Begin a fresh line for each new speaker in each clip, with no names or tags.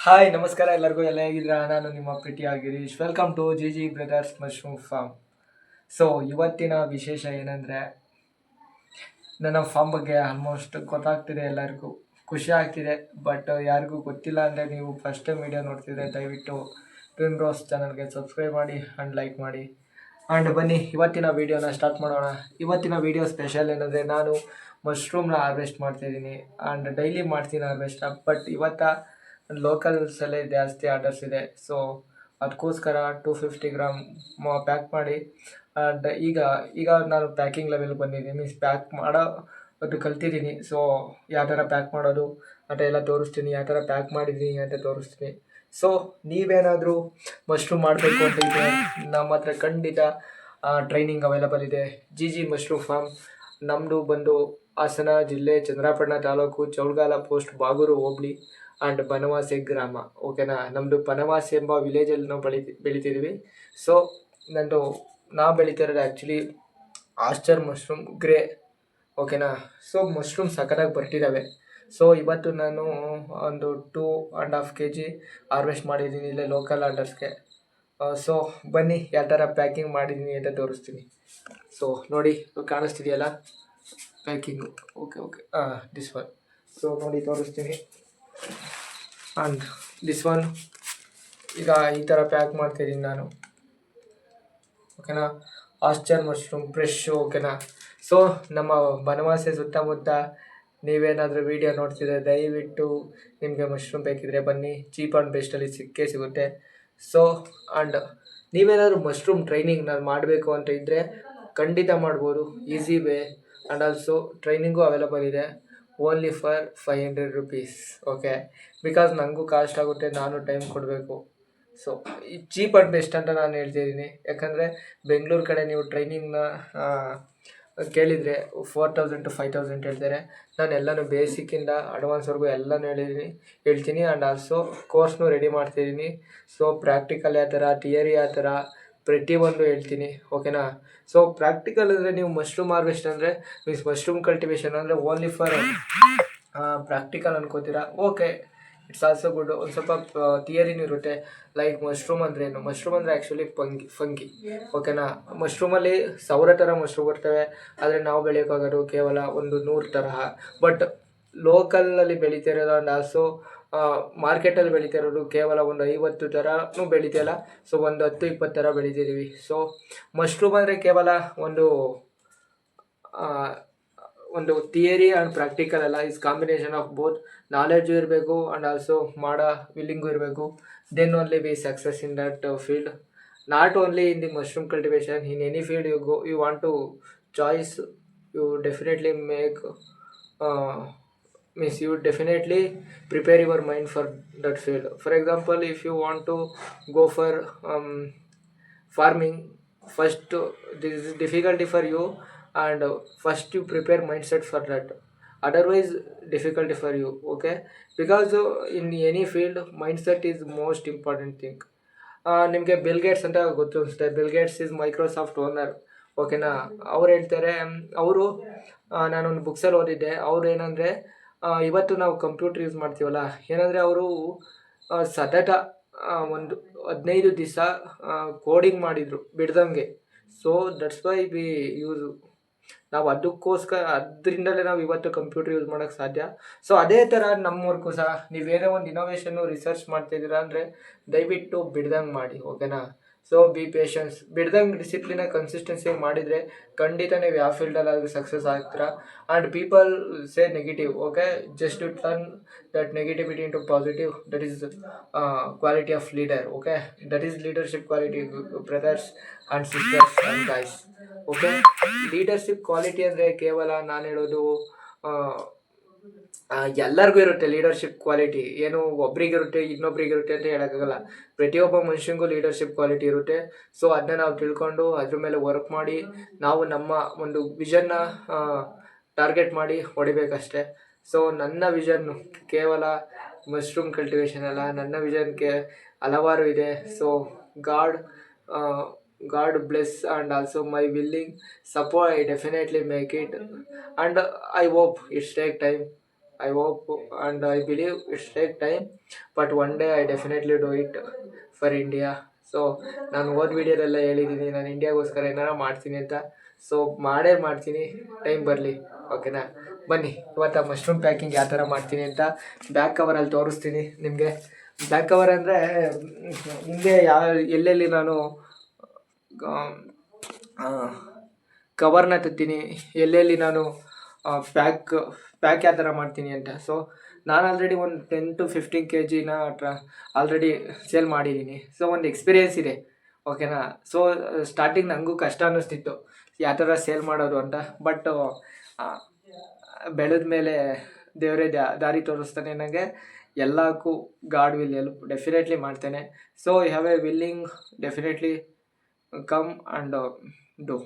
Hi ನಮಸ್ಕಾರ ಎಲ್ಲರಿಗೂ ಎಲ್ಲ ಹೇಗಿದ್ದೀರಾ. ನಾನು ನಿಮ್ಮ ಪ್ರೀತಿಯ Girish. Welcome to G G brothers mushroom farm. So ಇವತ್ತಿನ ವಿಶೇಷ ಏನಂದರೆ, ನನ್ನ ಫಾರ್ಮ್ ಬಗ್ಗೆ ಆಲ್ಮೋಸ್ಟ್ ಗೊತ್ತಾಗ್ತಿದೆ, ಎಲ್ಲರಿಗೂ ಖುಷಿ ಆಗ್ತಿದೆ. ಬಟ್ ಯಾರಿಗೂ ಗೊತ್ತಿಲ್ಲ ಅಂದರೆ, ನೀವು ಫಸ್ಟ್ ಟೈಮ್ ವಿಡಿಯೋ ನೋಡ್ತಿದ್ರೆ ದಯವಿಟ್ಟು ಟ್ವಿನ್ ಬ್ರೋಸ್ ಚಾನಲ್ಗೆ ಸಬ್ಸ್ಕ್ರೈಬ್ ಮಾಡಿ ಆ್ಯಂಡ್ ಲೈಕ್ ಮಾಡಿ. ಆ್ಯಂಡ್ ಬನ್ನಿ ಇವತ್ತಿನ ವೀಡಿಯೋನ ಸ್ಟಾರ್ಟ್ ಮಾಡೋಣ. ಇವತ್ತಿನ ವೀಡಿಯೋ ಸ್ಪೆಷಲ್ ಏನಂದರೆ, ನಾನು ಮಶ್ರೂಮ್ನ ಹಾರ್ವೆಸ್ಟ್ ಮಾಡ್ತಾಯಿದ್ದೀನಿ ಆ್ಯಂಡ್ ಡೈಲಿ ಮಾಡ್ತೀನಿ ಹಾರ್ವೆಸ್ಟ್. ಬಟ್ ಲೋಕಲ್ಸಲ್ಲೇ ಜಾಸ್ತಿ ಆರ್ಡರ್ಸ್ ಇದೆ. ಸೊ ಅದಕ್ಕೋಸ್ಕರ 250 ಗ್ರಾಮ್ ಪ್ಯಾಕ್ ಮಾಡಿ. ಆ್ಯಂಡ್ ಈಗ ಈಗ ನಾನು ಪ್ಯಾಕಿಂಗ್ ಲೆವೆಲ್ ಬಂದಿದ್ದೀನಿ, ಮೀನ್ಸ್ ಪ್ಯಾಕ್ ಮಾಡೋ ಅದು ಕಲ್ತಿದ್ದೀನಿ. ಸೊ ಯಾವ ಥರ ಪ್ಯಾಕ್ ಮಾಡೋದು ಅಂತ ಎಲ್ಲ ತೋರಿಸ್ತೀನಿ, ಯಾವ ಥರ ಪ್ಯಾಕ್ ಮಾಡಿದ್ದೀನಿ ಅಂತ ತೋರಿಸ್ತೀನಿ. ಸೊ ನೀವೇನಾದರೂ ಮಶ್ರೂಮ್ ಮಾಡಬೇಕು ಅಂತ ಇದ್ದರೆ ನಮ್ಮ ಹತ್ರ ಖಂಡಿತ ಟ್ರೈನಿಂಗ್ ಅವೈಲಬಲ್ ಇದೆ. ಜಿ ಜಿ ಮಶ್ರೂಮ್ ಫಾರ್ಮ್ ನಮ್ಮದು ಬಂದು ಹಾಸನ ಜಿಲ್ಲೆ, ಚಂದ್ರಾಪಟ್ಟಣ ತಾಲೂಕು, ಚೌಡಗಾಲ ಪೋಸ್ಟ್, ಬಾಗೂರು ಹೋಬಳಿ ಆ್ಯಂಡ್ ಬನವಾಸಿ ಗ್ರಾಮ. ಓಕೆನಾ, ನಮ್ಮದು ಬನವಾಸಿ ಎಂಬ ವಿಲೇಜಲ್ಲಿ ನಾವು ಬೆಳಿತಿದ್ದೀವಿ. ಸೊ ನಾ ಬೆಳೀತಿರೋದು ಆ್ಯಕ್ಚುಲಿ ಆಸ್ಟರ್ ಮಶ್ರೂಮ್ ಗ್ರೇ. ಓಕೆನಾ, ಸೊ ಮಶ್ರೂಮ್ ಸಖತ್ತಾಗಿ ಬರ್ತಿದ್ದಾವೆ. ಸೊ ಇವತ್ತು ನಾನು ಒಂದು 2.5 kg ಹಾರ್ವೆಸ್ಟ್ ಮಾಡಿದ್ದೀನಿ ಇಲ್ಲೇ ಲೋಕಲ್ ಆರ್ಡರ್ಸ್ಗೆ. ಸೊ ಬನ್ನಿ ಯಾವ ಥರ ಪ್ಯಾಕಿಂಗ್ ಮಾಡಿದ್ದೀನಿ ಅಂತ ತೋರಿಸ್ತೀನಿ. ಸೊ ನೋಡಿ, ಕಾಣಿಸ್ತಿದೆಯಲ್ಲ packing. Okay this one. So ನೋಡಿ ತೋರಿಸ್ತೀನಿ. ಆ್ಯಂಡ್ ದಿಸ್ ಒನ್ ಈಗ ಈ ಥರ ಪ್ಯಾಕ್ ಮಾಡ್ತಿದ್ದೀನಿ ನಾನು. ಓಕೆನಾ, ಆಸ್ಚರ್ ಮಶ್ರೂಮ್ ಫ್ರೆಶ್ಶು. ಓಕೆನಾ, ಸೊ ನಮ್ಮ ಬನವಾಸಿ ಸುತ್ತಮುತ್ತ ನೀವೇನಾದರೂ ವೀಡಿಯೋ ನೋಡ್ತಿದ್ರೆ ದಯವಿಟ್ಟು ನಿಮಗೆ ಮಶ್ರೂಮ್ ಬೇಕಿದ್ರೆ ಬನ್ನಿ, ಚೀಪ್ ಆ್ಯಂಡ್ ಬೆಸ್ಟಲ್ಲಿ ಸಿಕ್ಕೇ ಸಿಗುತ್ತೆ. ಸೊ ಆ್ಯಂಡ್ ನೀವೇನಾದರೂ ಮಶ್ರೂಮ್ ಟ್ರೈನಿಂಗ್ ನಾನು ಮಾಡಬೇಕು ಅಂತ ಇದ್ದರೆ ಖಂಡಿತ ಮಾಡ್ಬೋದು, easy way. And also training available ಇದೆ, only for 500 rupees. Okay, because ನನಗೂ ಕಾಸ್ಟ್ ಆಗುತ್ತೆ, ನಾನು ಟೈಮ್ ಕೊಡಬೇಕು. ಸೊ ಈ ಚೀಪ್ ಆ್ಯಂಡ್ ಬೆಸ್ಟ್ ಅಂತ ನಾನು ಹೇಳ್ತಿದ್ದೀನಿ. ಯಾಕಂದರೆ ಬೆಂಗಳೂರು ಕಡೆ ನೀವು ಟ್ರೈನಿಂಗ್ನ ಕೇಳಿದರೆ 4000 to 5000 ಹೇಳ್ತಾರೆ. ನಾನು ಎಲ್ಲನೂ ಬೇಸಿಕ್ಕಿಂದ ಅಡ್ವಾನ್ಸ್ವರೆಗೂ ಎಲ್ಲನೂ ಹೇಳ್ತೀನಿ. ಆ್ಯಂಡ್ ಆಲ್ಸೋ ಕೋರ್ಸ್ನೂ ರೆಡಿ ಮಾಡ್ತಿದ್ದೀನಿ. ಸೊ ಪ್ರಾಕ್ಟಿಕಲ್ ಯಾವ ಥರ, ಥಿಯರಿ ಯಾವ ಥರ, ಪ್ರತಿಯೊಂದು ಹೇಳ್ತೀನಿ. ಓಕೆನಾ, ಸೊ ಪ್ರಾಕ್ಟಿಕಲ್ ಅಂದರೆ ನೀವು ಮಶ್ರೂಮ್ ಹಾರ್ವೆಸ್ಟ್ ಅಂದರೆ ಮೀನ್ಸ್ ಮಶ್ರೂಮ್ ಕಲ್ಟಿವೇಷನ್ ಅಂದರೆ ಓನ್ಲಿ ಫಾರ್ ಪ್ರಾಕ್ಟಿಕಲ್ ಅನ್ಕೋತೀರಾ. Okay, it's also good. ಒಂದು ಸ್ವಲ್ಪ ಥಿಯರಿನೂ ಇರುತ್ತೆ. ಲೈಕ್ ಮಶ್ರೂಮ್ ಅಂದರೆ ಏನು, ಮಶ್ರೂಮ್ ಅಂದರೆ ಆ್ಯಕ್ಚುಲಿ ಫಂಗಿ. ಓಕೆನಾ, ಮಶ್ರೂಮಲ್ಲಿ 1000 ಥರ ಮಶ್ರೂಮ್ ಬರ್ತವೆ, ಆದರೆ ನಾವು ಬೆಳೆಯೋಕ್ಕಾಗೋದು ಕೇವಲ ಒಂದು 100 ತರಹ. ಬಟ್ ಲೋಕಲಲ್ಲಿ ಬೆಳೀತಿರೋದು ಆ್ಯಂಡ್ ಆಲ್ಸೋ ಮಾರ್ಕೆಟಲ್ಲಿ ಬೆಳೀತಿರೋದು ಕೇವಲ ಒಂದು 50 ಥರನೂ ಬೆಳೀತಿಲ್ಲ. ಸೊ ಒಂದು 10-20 ಥರ ಬೆಳೀತಿದ್ದೀವಿ. ಸೊ ಮಶ್ರೂಮ್ ಅಂದರೆ ಕೇವಲ ಒಂದು ಥಿಯರಿ ಆ್ಯಂಡ್ ಪ್ರಾಕ್ಟಿಕಲ್ ಅಲ್ಲ, is combination of both. Knowledge ಇರಬೇಕು ಆ್ಯಂಡ್ ಆಲ್ಸೋ ಮಾಡೋ ವಿಲ್ಲಿಂಗು ಇರಬೇಕು. Then only we success in that field. Not only in the mushroom cultivation, in any field you go, you want to choice, you definitely make means you definitely prepare your mind for that field. For example, if you want to go for farming, first this is difficulty for you, and first you prepare mindset for that, otherwise difficulty for you. Okay, because in any field mindset is most important thing. ನಿಮಗೆ bill Gates ಅಂತ ಗೊತ್ತು ಅನಿಸುತ್ತೆ. Bill Gates is Microsoft owner. ಓಕೆನಾ, ಅವ್ರು ಹೇಳ್ತಾರೆ, ಅವರು ನಾನೊಂದು ಬುಕ್ಸಲ್ಲಿ ಓದಿದ್ದೆ. ಅವ್ರು ಏನಂದರೆ, ಇವತ್ತು ನಾವು ಕಂಪ್ಯೂಟರ್ ಯೂಸ್ ಮಾಡ್ತೀವಲ್ಲ, ಏನಂದರೆ ಅವರು ಸತತ ಒಂದು 15 ದಿವಸ ಕೋಡಿಂಗ್ ಮಾಡಿದರು ಬಿಡ್ದಂಗೆ. So that's why we use, ನಾವು ಅದರಿಂದಲೇ ನಾವು ಇವತ್ತು ಕಂಪ್ಯೂಟರ್ ಯೂಸ್ ಮಾಡೋಕ್ಕೆ ಸಾಧ್ಯ. ಸೊ ಅದೇ ಥರ ನಮ್ಮ ವರ್ಕು ಸಹ, ನೀವೇನೋ ಒಂದು ಇನೋವೇಷನ್ನು ರಿಸರ್ಚ್ ಮಾಡ್ತಾಯಿದ್ದೀರಾ ಅಂದರೆ ದಯವಿಟ್ಟು ಬಿಡ್ದಂಗೆ ಮಾಡಿ. ಓಕೆನಾ, ಸೊ ಬಿ ಪೇಷನ್ಸ್. ಬಿಡ್ದಂಗೆ ಡಿಸಿಪ್ಲಿನಾಗಿ ಕನ್ಸಿಸ್ಟೆನ್ಸಿ ಮಾಡಿದರೆ ಖಂಡಿತ ನೀವು ಯಾವ ಫೀಲ್ಡಲ್ಲಾದರೂ ಸಕ್ಸಸ್ ಆಗ್ತೀರಾ. And people say negative. Okay, just to turn that negativity into positive, that is quality of leader. Okay, that is leadership quality, brothers and sisters and guys. Okay, leadership quality ಅಂದರೆ ಕೇವಲ ನಾನು ಹೇಳೋದು ಎಲ್ಲರಿಗೂ ಇರುತ್ತೆ leadership quality. ಏನು ಒಬ್ರಿಗಿರುತ್ತೆ ಇನ್ನೊಬ್ರಿಗಿರುತ್ತೆ ಅಂತ ಹೇಳೋಕ್ಕಾಗಲ್ಲ. ಪ್ರತಿಯೊಬ್ಬ ಮನುಷ್ಯನಿಗೂ ಲೀಡರ್ಶಿಪ್ ಕ್ವಾಲಿಟಿ ಇರುತ್ತೆ. ಸೊ ಅದನ್ನ ನಾವು ತಿಳ್ಕೊಂಡು ಅದ್ರ ಮೇಲೆ ವರ್ಕ್ ಮಾಡಿ ನಾವು ನಮ್ಮ ಒಂದು ವಿಷನ್ನ ಟಾರ್ಗೆಟ್ ಮಾಡಿ ಹೊಡಿಬೇಕಷ್ಟೆ. ಸೊ ನನ್ನ ವಿಷನ್ನು ಕೇವಲ ಮಶ್ರೂಮ್ ಕಲ್ಟಿವೇಷನ್ ಅಲ್ಲ, ನನ್ನ ವಿಷನ್ಗೆ ಹಲವಾರು ಇದೆ. So God bless and also my willing support, I definitely make it, and I hope it take time. I hope and I believe it's take time, but one day I definitely do it for India. So ನಾನು ಓದ್ ವಿಡಿಯೋದೆಲ್ಲ ಹೇಳಿದ್ದೀನಿ, ನಾನು ಇಂಡಿಯಾಗೋಸ್ಕರ ಏನಾರ ಮಾಡ್ತೀನಿ ಅಂತ. So ಮಾಡ್ತೀನಿ, time ಬರಲಿ. ಓಕೆನಾ? ಬನ್ನಿ ಇವತ್ತು ಮಶ್ರೂಮ್ ಪ್ಯಾಕಿಂಗ್ ಯಾವ ಥರ ಮಾಡ್ತೀನಿ ಅಂತ ಬ್ಯಾಕ್ ಕವರಲ್ಲಿ ತೋರಿಸ್ತೀನಿ ನಿಮಗೆ. ಬ್ಯಾಕ್ ಕವರ್ ಅಂದರೆ ಹಿಂದೆ ಎಲ್ಲೆಲ್ಲಿ ನಾನು ಕವರ್ನ ತತ್ತೀನಿ, ಎಲ್ಲೆಲ್ಲಿ ನಾನು ಪ್ಯಾಕ್ ಯಾವ ಥರ ಮಾಡ್ತೀನಿ ಅಂತ. ಸೊ ನಾನು ಆಲ್ರೆಡಿ ಒಂದು 10 to 15 kg ಆಲ್ರೆಡಿ ಸೇಲ್ ಮಾಡಿದ್ದೀನಿ. ಸೊ ಒಂದು ಎಕ್ಸ್ಪೀರಿಯೆನ್ಸ್ ಇದೆ. ಓಕೆನಾ? ಸೊ ಸ್ಟಾರ್ಟಿಂಗ್ ನನಗೂ ಕಷ್ಟ ಅನ್ನಿಸ್ತಿತ್ತು ಯಾವ ಥರ ಸೇಲ್ ಮಾಡೋದು ಅಂತ. ಬಟ್ ಬೆಳೆದ ಮೇಲೆ ದೇವರೇ ದಾರಿ ತೋರಿಸ್ತಾನೆ ನನಗೆ. ಎಲ್ಲಕ್ಕೂ ಗಾಡ್ ವಿಲ್ ಹೆಲ್ಪ್, ಡೆಫಿನೆಟ್ಲಿ ಮಾಡ್ತೇನೆ. So you have a willing, definitely come and do.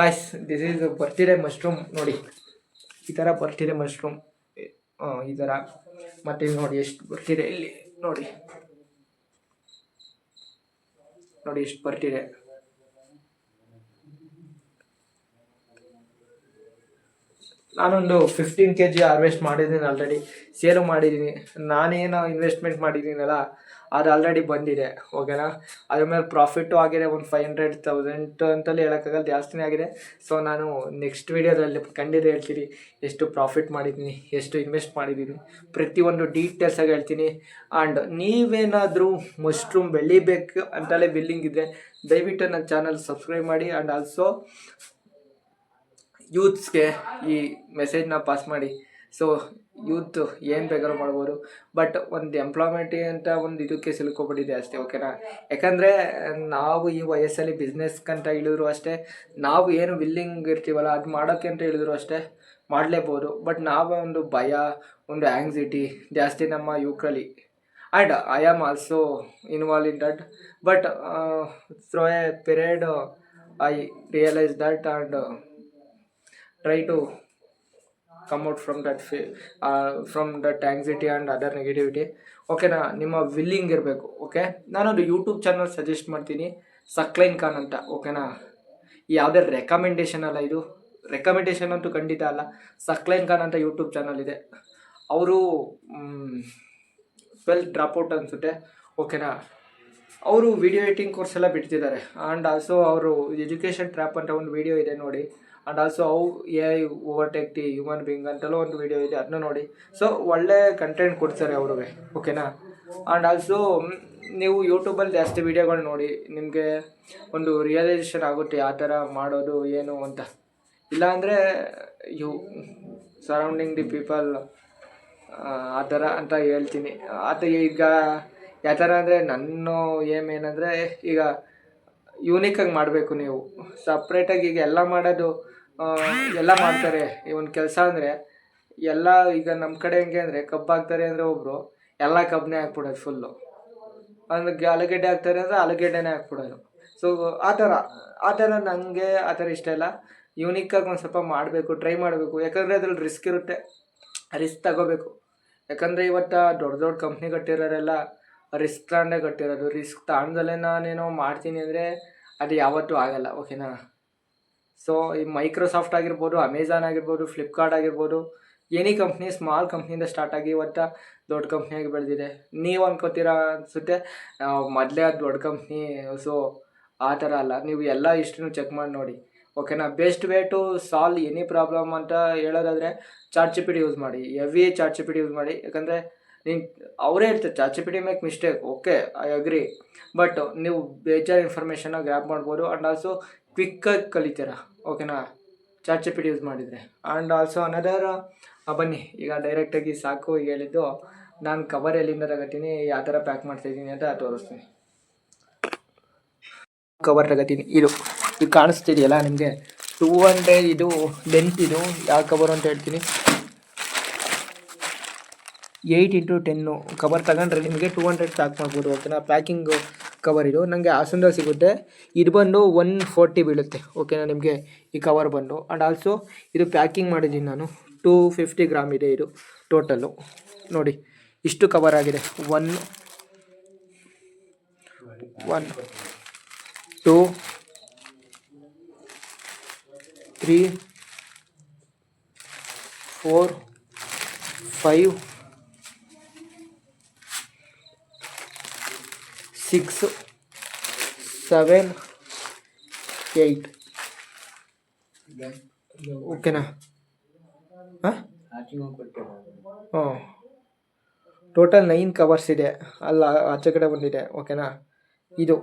Guys, this is ಬರ್ತಿದೆ ಮಶ್ರೂಮ್. ನೋಡಿ ಈ ಥರ ಬರ್ತಿದೆ ಮಶ್ರೂಮ್, ಈ ಥರ. ಮತ್ತು ನೋಡಿ ಎಷ್ಟು ಬರ್ತಿದೆ ಇಲ್ಲಿ, ನೋಡಿ ಎಷ್ಟು ಬರ್ತಿದೆ. ನಾನೊಂದು 15 kg ಹಾರ್ವೆಸ್ಟ್ ಮಾಡಿದ್ದೀನಿ ಆಲ್ರೆಡಿ, ಸೇಲು ಮಾಡಿದ್ದೀನಿ. ನಾನೇನು ಇನ್ವೆಸ್ಟ್ಮೆಂಟ್ ಮಾಡಿದ್ದೀನಲ್ಲ ಅದು ಆಲ್ರೆಡಿ ಬಂದಿದೆ. ಓಕೆನಾ? ಅದ್ರ ಮೇಲೆ ಪ್ರಾಫಿಟ್ಟು ಆಗಿದೆ, ಒಂದು 500,000 ಅಂತಲೇ ಹೇಳೋಕ್ಕಾಗಲ್ಲ, ಜಾಸ್ತಿನೇ ಆಗಿದೆ. ಸೊ ನಾನು ನೆಕ್ಸ್ಟ್ ವೀಡಿಯೋದಲ್ಲಿ ಖಂಡಿತ ಹೇಳ್ತೀನಿ ಎಷ್ಟು ಪ್ರಾಫಿಟ್ ಮಾಡಿದ್ದೀನಿ, ಎಷ್ಟು ಇನ್ವೆಸ್ಟ್ ಮಾಡಿದ್ದೀನಿ, ಪ್ರತಿಯೊಂದು ಡೀಟೇಲ್ಸಾಗಿ ಹೇಳ್ತೀನಿ. ಆ್ಯಂಡ್ ನೀವೇನಾದರೂ ಮಶ್ರೂಮ್ ಬೆಳಿಬೇಕು ಅಂತಲೇ ಬಿಲ್ಲಿಂಗ್ ಇದ್ದರೆ ದಯವಿಟ್ಟು ನನ್ನ ಚಾನಲ್ ಸಬ್ಸ್ಕ್ರೈಬ್ ಮಾಡಿ. ಆ್ಯಂಡ್ ಆಲ್ಸೋ ಯೂತ್ಸ್ಗೆ ಈ ಮೆಸೇಜ್ನ ಪಾಸ್ ಮಾಡಿ. ಸೊ ಯೂತ್ ಏನು ಬೇಕಾದ್ರೂ ಮಾಡ್ಬೋದು, ಬಟ್ ಒಂದು ಎಂಪ್ಲಾಯ್ಮೆಂಟ್ ಅಂತ ಒಂದು ಇದಕ್ಕೆ ಸಿಲ್ಕೊಬಿಟ್ಟಿದೆ ಅಷ್ಟೇ. ಓಕೆನಾ? ಯಾಕಂದರೆ ನಾವು ಈ ವಯಸ್ಸಲ್ಲಿ ಬಿಸ್ನೆಸ್ಗಂತ ಹೇಳಿದ್ರು ಅಷ್ಟೇ, ನಾವು ಏನು ವಿಲ್ಲಿಂಗ್ ಇರ್ತೀವಲ್ಲ ಅದು ಮಾಡೋಕ್ಕೆ ಅಂತ ಹೇಳಿದ್ರು ಅಷ್ಟೇ ಮಾಡಲೇಬೋದು. ಬಟ್ ನಾವೇ ಒಂದು ಭಯ, ಒಂದು ಆ್ಯಂಗ್ಸಿಟಿ ಜಾಸ್ತಿ ನಮ್ಮ ಯುವಕರಲ್ಲಿ. And I am also involve in that. But through A period I realise that and try to come out from that anxiety and other negativity. ಓಕೆನಾ? ನಿಮ್ಮ ವಿಲ್ಲಿಂಗ್ ಇರಬೇಕು. ಓಕೆ, ನಾನೊಂದು ಯೂಟ್ಯೂಬ್ ಚಾನಲ್ ಸಜೆಸ್ಟ್ ಮಾಡ್ತೀನಿ, ಸಕ್ಲೈನ್ ಖಾನ್ ಅಂತ. ಓಕೆನಾ? ಯಾವುದೇ ರೆಕಮೆಂಡೇಷನ್ ಅಲ್ಲ, ಇದು ರೆಕಮೆಂಡೇಷನ್ ಅಂತೂ ಖಂಡಿತ ಅಲ್ಲ. ಸಕ್ಲೈನ್ ಖಾನ್ ಅಂತ ಯೂಟ್ಯೂಬ್ ಚಾನಲ್ ಇದೆ. ಅವರು 12th ಡ್ರಾಪ್ಔಟ್ ಅನಿಸುತ್ತೆ. ಓಕೆನಾ? ಅವರು ವಿಡಿಯೋ ಎಡಿಟಿಂಗ್ ಕೋರ್ಸ್ ಎಲ್ಲ ಬಿಡ್ತಿದ್ದಾರೆ. ಆ್ಯಂಡ್ ಆಲ್ಸೋ ಅವರು ಎಜುಕೇಷನ್ ಟ್ರ್ಯಾಪ್ ಅಂತ ಒಂದು ವಿಡಿಯೋ ಇದೆ ನೋಡಿ. And also how AI overtake the human being ಅಂತಲೂ ಒಂದು ವಿಡಿಯೋ ಇದೆ, ಅದನ್ನ ನೋಡಿ. ಸೊ ಒಳ್ಳೆ ಕಂಟೆಂಟ್ ಕೊಡ್ತಾರೆ ಅವ್ರಿಗೆ. ಓಕೆನಾ? ಆ್ಯಂಡ್ ಆಲ್ಸೋ ನೀವು ಯೂಟ್ಯೂಬಲ್ಲಿ ಜಾಸ್ತಿ ವೀಡಿಯೋಗಳು ನೋಡಿ, ನಿಮಗೆ ಒಂದು ರಿಯಲೈಸೇಷನ್ ಆಗುತ್ತೆ ಯಾವ ಥರ ಮಾಡೋದು ಏನು ಅಂತ. ಇಲ್ಲಾಂದರೆ ಯು ಸರೌಂಡಿಂಗ್ ದಿ ಪೀಪಲ್ ಆ ಥರ ಅಂತ ಹೇಳ್ತೀನಿ. ಈಗ ಯಾವ ಥರ ಅಂದರೆ ನನ್ನ ಏಮ್ ಏನಂದರೆ, ಈಗ ಯೂನಿಕಾಗಿ ಮಾಡಬೇಕು ನೀವು. ಸಪ್ರೇಟಾಗಿ ಈಗ ಎಲ್ಲ ಮಾಡೋದು ಎಲ್ಲ ಮಾಡ್ತಾರೆ. ಈ ಒಂದು ಕೆಲಸ ಅಂದರೆ ಎಲ್ಲ, ಈಗ ನಮ್ಮ ಕಡೆ ಹೆಂಗೆ ಅಂದರೆ ಕಬ್ಬು ಹಾಕ್ತಾರೆ ಅಂದರೆ ಒಬ್ಬರು ಎಲ್ಲ ಕಬ್ಬನ್ನೇ ಹಾಕ್ಬಿಡೋದು ಫುಲ್ಲು. ಅಂದ್ರೆ ಆಲೂಗೆಡ್ಡೆ ಹಾಕ್ತಾರೆ ಅಂದರೆ ಆಲೂಗೆಡ್ಡೆನೇ ಹಾಕ್ಬಿಡೋದು. ಸೊ ಆ ಥರ ನನಗೆ ಆ ಥರ ಇಷ್ಟ ಇಲ್ಲ. ಯೂನಿಕಾಗಿ ಒಂದು ಸ್ವಲ್ಪ ಮಾಡಬೇಕು, ಟ್ರೈ ಮಾಡಬೇಕು. ಯಾಕಂದರೆ ಅದ್ರಲ್ಲಿ ರಿಸ್ಕ್ ಇರುತ್ತೆ, ರಿಸ್ಕ್ ತಗೋಬೇಕು. ಯಾಕಂದರೆ ಇವತ್ತು ದೊಡ್ಡ ಕಂಪ್ನಿ ಕಟ್ಟಿರೋರೆಲ್ಲ ರಿಸ್ಕ್ ತಗೊಂಡೇ ಕಟ್ಟಿರೋದು. ರಿಸ್ಕ್ ತಗೊಂಡಲ್ಲೇ ನಾನೇನೋ ಮಾಡ್ತೀನಿ ಅಂದರೆ ಅದು ಯಾವತ್ತೂ ಆಗಲ್ಲ. ಓಕೆನಾ? ಸೊ ಈ ಮೈಕ್ರೋಸಾಫ್ಟ್ ಆಗಿರ್ಬೋದು, ಅಮೆಝಾನ್ ಆಗಿರ್ಬೋದು, ಫ್ಲಿಪ್ಕಾರ್ಟ್ ಆಗಿರ್ಬೋದು, ಎನಿ ಕಂಪ್ನಿ ಸ್ಮಾಲ್ ಕಂಪ್ನಿಯಿಂದ ಸ್ಟಾರ್ಟ್ ಆಗಿ ಇವತ್ತು ದೊಡ್ಡ ಕಂಪ್ನಿಯಾಗಿ ಬೆಳೆದಿದೆ. ನೀವು ಅನ್ಕೋತೀರಾ ಅನಿಸುತ್ತೆ ಮೊದಲೇ ಅದು ದೊಡ್ಡ ಕಂಪ್ನಿ. ಸೊ ಆ ಥರ ಅಲ್ಲ, ನೀವು ಎಲ್ಲ ಹಿಸ್ಟ್ರಿನೂ ಚೆಕ್ ಮಾಡಿ ನೋಡಿ. ಓಕೆನಾ? Best way to solve any problem ಅಂತ ಹೇಳೋದಾದರೆ ChatGPT ಯೂಸ್ ಮಾಡಿ, ಹೆವಿ ChatGPT ಯೂಸ್ ಮಾಡಿ. ಯಾಕಂದರೆ ಅವರೇ ಹೇಳ್ತಾರೆ ChatGPT make mistake, okay I agree. But ನೀವು ಬೇಜಾರು ಇನ್ಫಾರ್ಮೇಷನ್ನ ಗ್ರ್ಯಾಬ್ ಮಾಡ್ಬೋದು. ಆ್ಯಂಡ್ ಆಲ್ಸೋ ಕ್ವಿಕ್ಕಾಗಿ ಕಲಿತೀರ. ಓಕೆನಾ? ChatGPT ಯೂಸ್ ಮಾಡಿದರೆ. ಆ್ಯಂಡ್ ಆಲ್ಸೋ ಅನದರ್, ಬನ್ನಿ ಈಗ ಡೈರೆಕ್ಟಾಗಿ ಸಾಕು. ಈಗ ಹೇಳಿದ್ದು ನಾನು ಕವರ್ ಎಲ್ಲಿಂದ ತಗೋತೀನಿ, ಯಾವ ಥರ ಪ್ಯಾಕ್ ಮಾಡ್ತಾಯಿದ್ದೀನಿ ಅಂತ ತೋರಿಸ್ತೀನಿ. ಕವರ್ ತಗೋತೀನಿ. ಇದು ಕಾಣಿಸ್ತಿದೆಯಲ್ಲ ನಿಮಗೆ, 200 ಇದು ಲೆಂತ್. ಇದು ಯಾವ ಕವರ್ ಅಂತ ಹೇಳ್ತೀನಿ, 8x10 ಕವರ್ ತಗೊಂಡ್ರೆ ನಿಮಗೆ 200 ಪ್ಯಾಕ್ ಮಾಡ್ಬೋದು. ಓಕೆನಾ? ಪ್ಯಾಕಿಂಗು ಕವರ್ ಇದು ನನಗೆ ಹಾಸನದಲ್ಲಿ ಸಿಗುತ್ತೆ. ಇದು ಬಂದು 140 ಬೀಳುತ್ತೆ. ಓಕೆನಾ? ನಿಮಗೆ ಈ ಕವರ್ ಬಂದು. ಆ್ಯಂಡ್ ಆಲ್ಸೋ ಇದು ಪ್ಯಾಕಿಂಗ್ ಮಾಡಿದ್ದೀನಿ ನಾನು, 250 ಗ್ರಾಮ್ ಇದೆ ಇದು ಟೋಟಲ್ಲು. ನೋಡಿ ಇಷ್ಟು ಕವರ್ ಆಗಿದೆ. 1 2 3 4 5 6 7 8 ಓಕೆನಾ? ಹಾಂ ಟೋಟಲ್ 9 ಕವರ್ಸ್ ಇದೆ, ಅಲ್ಲ ಆಚೆ ಕಡೆ ಬಂದಿದೆ. ಓಕೆನಾ? ಇದು